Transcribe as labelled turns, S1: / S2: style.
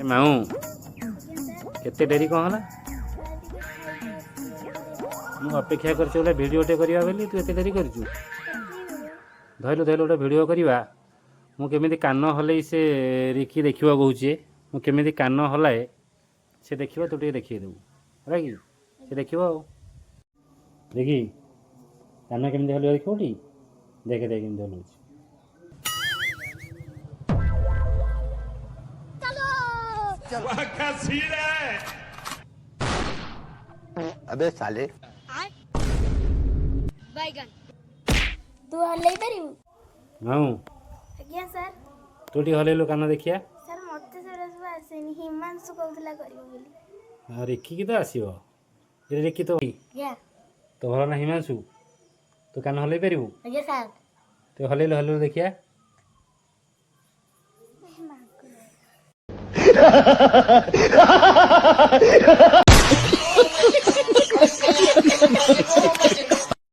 S1: माऊ केते डेरी कौन है मु अपेक्षा कर भिडटे करवा बोली तू एत डेरी कर धैलु धैलु गोटे भिड करवा मुझे कान हल से रिकी देखा कहे मुझे कान हलाए से देखा तू टे देखी देबू है कि से देख देखी कान केमी हल देखो टी देखे देख केमी हल
S2: अबे साले
S3: तू हल्लै परिबु
S1: माऊ
S3: आज्ञा सर
S1: तू टी हलैलु कान देखिया
S3: सर मते सेरा सब आसेनी हिमांशु कहउतला करियो बोली
S1: रिकी की तो आसो रिकी तो
S3: आज्ञा
S1: तो भल ना हिमांशु तू कान हलै पारू
S3: आज्ञा सर
S1: तू हलैलु हलैलु देखिया
S3: मां को